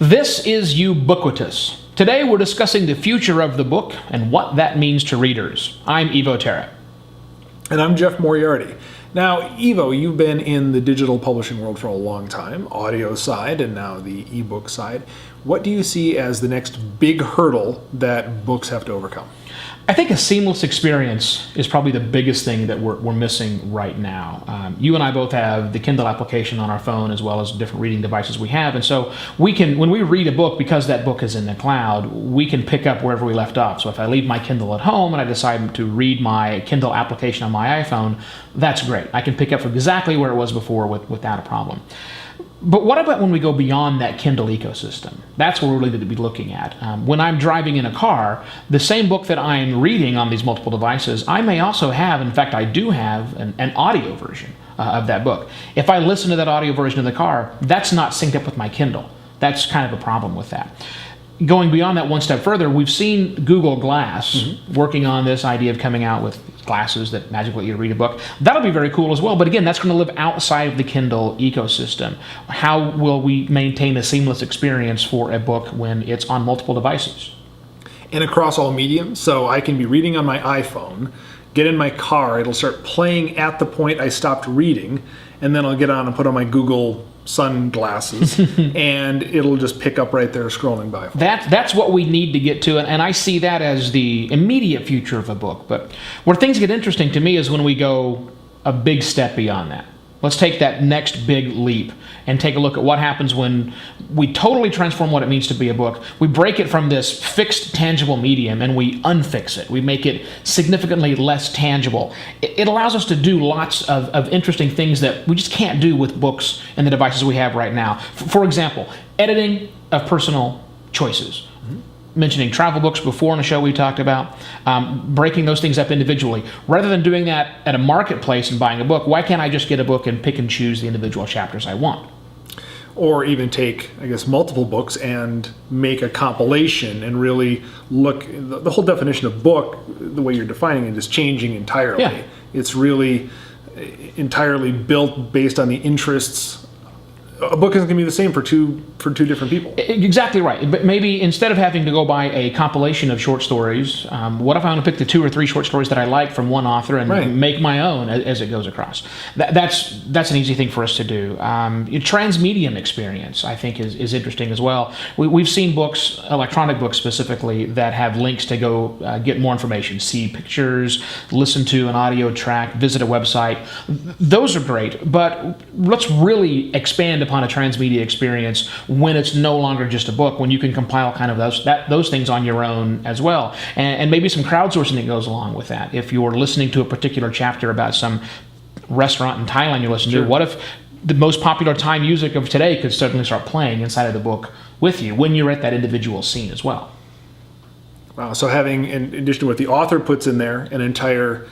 This is uBookquitous. Today we're discussing the future of the book and what that means to readers. I'm Evo Terra. And I'm Jeff Moriarty. Now, Evo, you've been in the digital publishing world for a long time, audio side and now the ebook side. What do you see as the next big hurdle that books have to overcome? I think a seamless experience is probably the biggest thing that we're missing right now. You and I both have the Kindle application on our phone as well as different reading devices we have, and so we can, when we read a book, because that book is in the cloud, we can pick up wherever we left off. So if I leave my Kindle at home and I decide to read my Kindle application on my iPhone, that's great. I can pick up from exactly where it was before without a problem. But what about when we go beyond that Kindle ecosystem? That's what we're really to be looking at. When I'm driving in a car, the same book that I'm reading on these multiple devices, I may also have, in fact I do have, an audio version of that book. If I listen to that audio version in the car, that's not synced up with my Kindle. That's kind of a problem with that. Going beyond that one step further, we've seen Google Glass working on this idea of coming out with glasses that magically let you read a book. That'll be very cool as well, but again, that's going to live outside of the Kindle ecosystem. How will we maintain a seamless experience for a book when it's on multiple devices? And across all mediums, so I can be reading on my iPhone, get in my car, it'll start playing at the point I stopped reading, and then I'll get on and put on my Google sunglasses and it'll just pick up right there scrolling by. That's what we need to get to, and I see that as the immediate future of a book. But where things get interesting to me is when we go a big step beyond that. Let's take that next big leap and take a look at what happens when we totally transform what it means to be a book. We break it from this fixed, tangible medium and we unfix it. We make it significantly less tangible. It allows us to do lots of interesting things that we just can't do with books and the devices we have right now. For example, editing of personal choices. Mentioning travel books before in a show we talked about, breaking those things up individually. Rather than doing that at a marketplace and buying a book, why can't I just get a book and pick and choose the individual chapters I want? Or even take, I guess, multiple books and make a compilation and really look, the whole definition of book, the way you're defining it is changing entirely. Yeah. It's really entirely built based on the interests. A book isn't going to be the same for two different people. Exactly right. But maybe instead of having to go buy a compilation of short stories, what if I want to pick the 2 or 3 short stories that I like from one author and make my own as it goes across? That's an easy thing for us to do. Transmedia experience, I think, is interesting as well. We've seen books, electronic books specifically, that have links to go get more information, see pictures, listen to an audio track, visit a website. Those are great, but let's really expand upon a transmedia experience when it's no longer just a book, when you can compile kind of those things on your own as well. And maybe some crowdsourcing that goes along with that. If you're listening to a particular chapter about some restaurant in Thailand you're listening to, what if the most popular Thai music of today could suddenly start playing inside of the book with you when you're at that individual scene as well? Wow, so having, in addition to what the author puts in there, an entire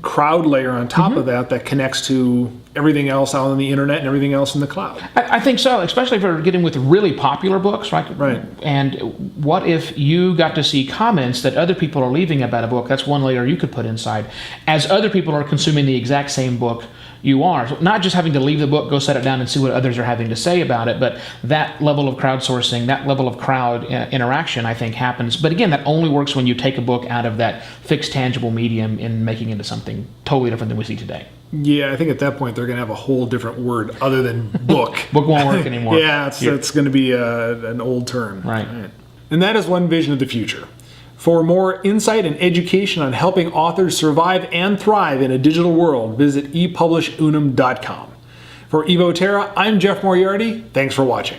crowd layer on top of that connects to everything else out on the internet and everything else in the cloud. I think so, especially if we're getting with really popular books, right? Right. And what if you got to see comments that other people are leaving about a book? That's one layer you could put inside. As other people are consuming the exact same book you are. So not just having to leave the book, go set it down and see what others are having to say about it, but that level of crowdsourcing, that level of crowd interaction, I think, happens. But again, that only works when you take a book out of that fixed, tangible medium and making it into something totally different than we see today. Yeah, I think at that point they're going to have a whole different word other than book. Book won't work anymore. Yeah, it's going to be an old term. Right. And that is one vision of the future. For more insight and education on helping authors survive and thrive in a digital world, visit epublishunum.com. For Evo Terra, I'm Jeff Moriarty. Thanks for watching.